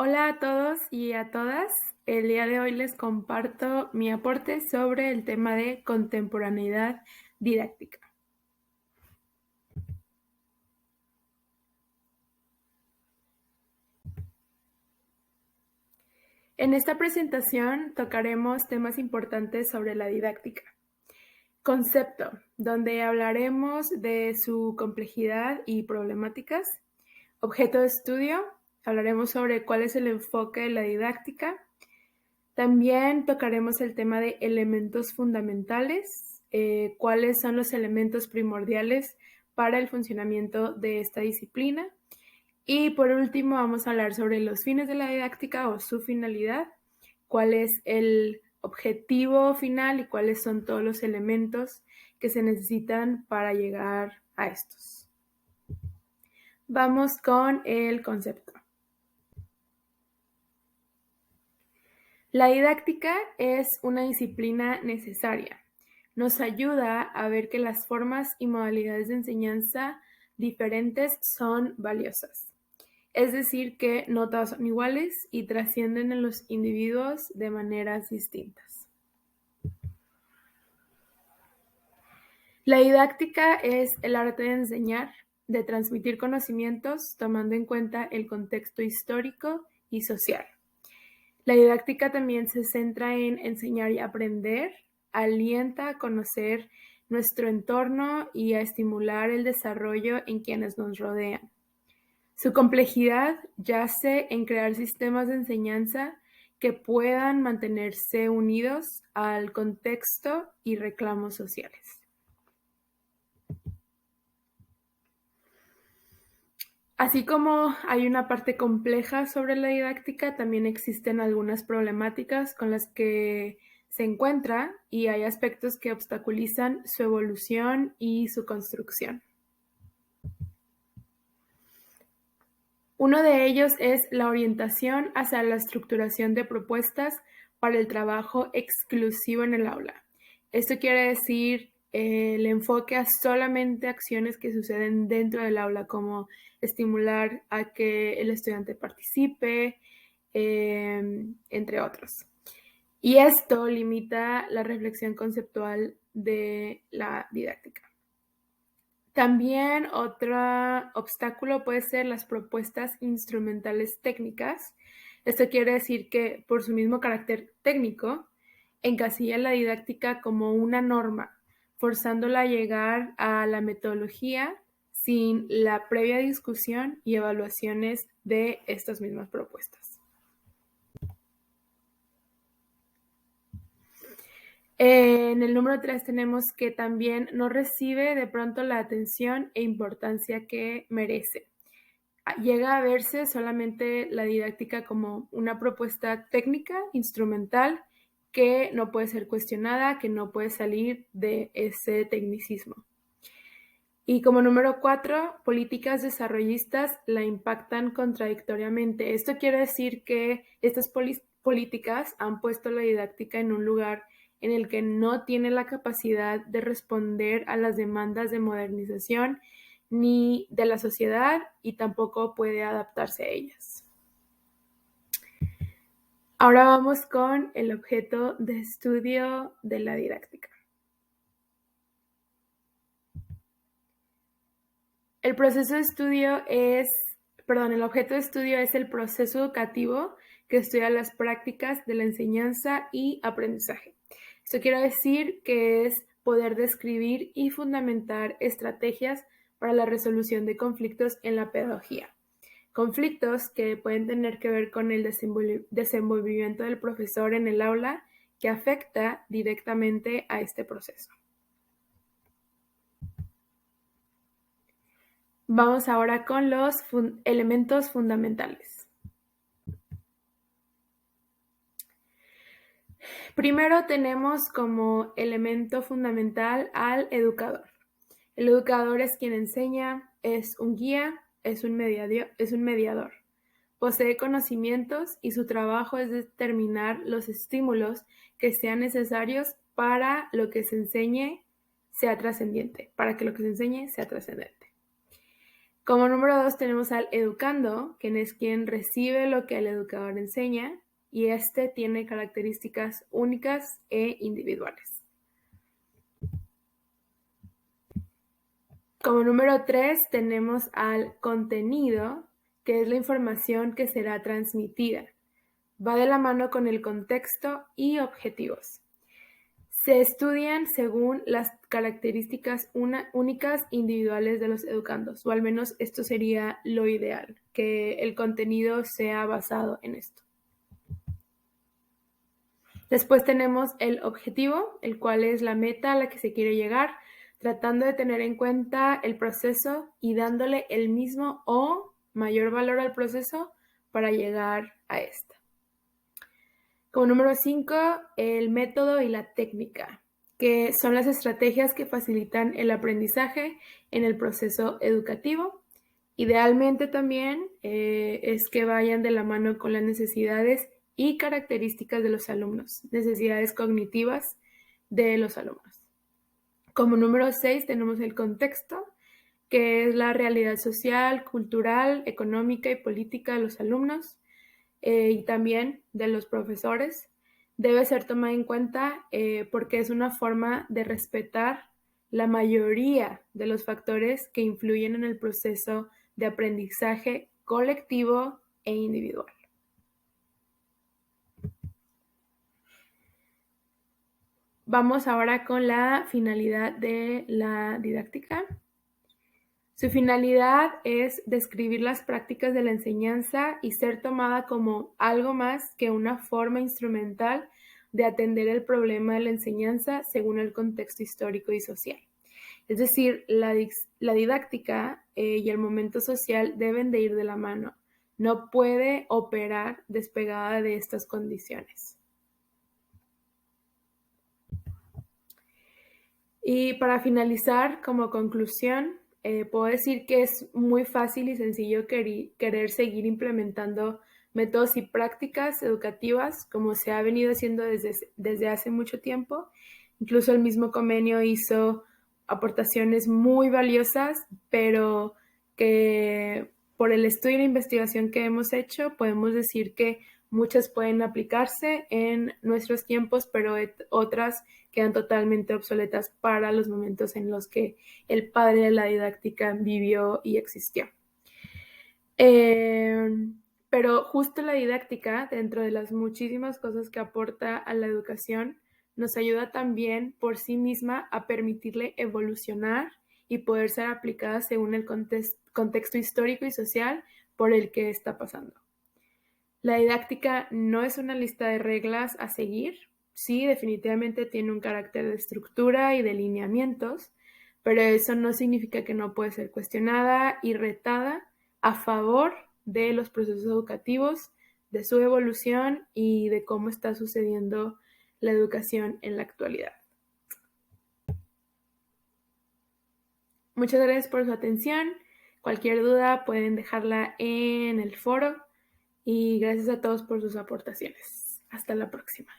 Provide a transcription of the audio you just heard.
Hola a todos y a todas. El día de hoy les comparto mi aporte sobre el tema de contemporaneidad didáctica. En esta presentación tocaremos temas importantes sobre la didáctica. Concepto, donde hablaremos de su complejidad y problemáticas. Objeto de estudio, hablaremos sobre cuál es el enfoque de la didáctica. También tocaremos el tema de elementos fundamentales, cuáles son los elementos primordiales para el funcionamiento de esta disciplina. Y por último vamos a hablar sobre los fines de la didáctica o su finalidad, cuál es el objetivo final y cuáles son todos los elementos que se necesitan para llegar a estos. Vamos con el concepto. La didáctica es una disciplina necesaria. Nos ayuda a ver que las formas y modalidades de enseñanza diferentes son valiosas. Es decir, que no todas son iguales y trascienden en los individuos de maneras distintas. La didáctica es el arte de enseñar, de transmitir conocimientos tomando en cuenta el contexto histórico y social. La didáctica también se centra en enseñar y aprender, alienta a conocer nuestro entorno y a estimular el desarrollo en quienes nos rodean. Su complejidad yace en crear sistemas de enseñanza que puedan mantenerse unidos al contexto y reclamos sociales. Así como hay una parte compleja sobre la didáctica, también existen algunas problemáticas con las que se encuentra y hay aspectos que obstaculizan su evolución y su construcción. Uno de ellos es la orientación hacia la estructuración de propuestas para el trabajo exclusivo en el aula. Esto quiere decir el enfoque a solamente acciones que suceden dentro del aula, como estimular a que el estudiante participe, entre otros. Y esto limita la reflexión conceptual de la didáctica. También otro obstáculo puede ser las propuestas instrumentales técnicas. Esto quiere decir que por su mismo carácter técnico, encasilla la didáctica como una norma, forzándola a llegar a la metodología sin la previa discusión y evaluaciones de estas mismas propuestas. En el número 3 tenemos que también no recibe de pronto la atención e importancia que merece. Llega a verse solamente la didáctica como una propuesta técnica, instrumental, que no puede ser cuestionada, que no puede salir de ese tecnicismo. Y como número 4, políticas desarrollistas la impactan contradictoriamente. Esto quiere decir que estas políticas han puesto la didáctica en un lugar en el que no tiene la capacidad de responder a las demandas de modernización ni de la sociedad y tampoco puede adaptarse a ellas. Ahora vamos con el objeto de estudio de la didáctica. El objeto de estudio es el proceso educativo que estudia las prácticas de la enseñanza y aprendizaje. Esto quiere decir que es poder describir y fundamentar estrategias para la resolución de conflictos en la pedagogía. Conflictos que pueden tener que ver con el desenvolvimiento del profesor en el aula que afecta directamente a este proceso. Vamos ahora con los elementos fundamentales. Primero tenemos como elemento fundamental al educador. El educador es quien enseña, es un guía, es un mediador. Posee conocimientos y su trabajo es determinar los estímulos que sean necesarios para lo que se enseñe sea trascendente, para que lo que se enseñe sea trascendente. Como número 2 tenemos al educando, quien es quien recibe lo que el educador enseña, y este tiene características únicas e individuales. Como número 3 tenemos al contenido, que es la información que será transmitida. Va de la mano con el contexto y objetivos. Se estudian según las características únicas individuales de los educandos, o al menos esto sería lo ideal, que el contenido sea basado en esto. Después tenemos el objetivo, el cual es la meta a la que se quiere llegar, tratando de tener en cuenta el proceso y dándole el mismo o mayor valor al proceso para llegar a esta. Como número 5, el método y la técnica, que son las estrategias que facilitan el aprendizaje en el proceso educativo. Idealmente también es que vayan de la mano con las necesidades y características de los alumnos, necesidades cognitivas de los alumnos. Como número 6 tenemos el contexto, que es la realidad social, cultural, económica y política de los alumnos y también de los profesores. Debe ser tomada en cuenta porque es una forma de respetar la mayoría de los factores que influyen en el proceso de aprendizaje colectivo e individual. Vamos ahora con la finalidad de la didáctica. Su finalidad es describir las prácticas de la enseñanza y ser tomada como algo más que una forma instrumental de atender el problema de la enseñanza según el contexto histórico y social. Es decir, la didáctica y el momento social deben de ir de la mano. No puede operar despegada de estas condiciones. Y para finalizar, como conclusión, puedo decir que es muy fácil y sencillo querer seguir implementando métodos y prácticas educativas como se ha venido haciendo desde hace mucho tiempo. Incluso el mismo convenio hizo aportaciones muy valiosas, pero que por el estudio y la investigación que hemos hecho, podemos decir que muchas pueden aplicarse en nuestros tiempos, pero otras quedan totalmente obsoletas para los momentos en los que el padre de la didáctica vivió y existió. Pero justo la didáctica, dentro de las muchísimas cosas que aporta a la educación, nos ayuda también por sí misma a permitirle evolucionar y poder ser aplicada según el contexto histórico y social por el que está pasando. La didáctica no es una lista de reglas a seguir. Sí, definitivamente tiene un carácter de estructura y de lineamientos, pero eso no significa que no puede ser cuestionada y retada a favor de los procesos educativos, de su evolución y de cómo está sucediendo la educación en la actualidad. Muchas gracias por su atención. Cualquier duda pueden dejarla en el foro. Y gracias a todos por sus aportaciones. Hasta la próxima.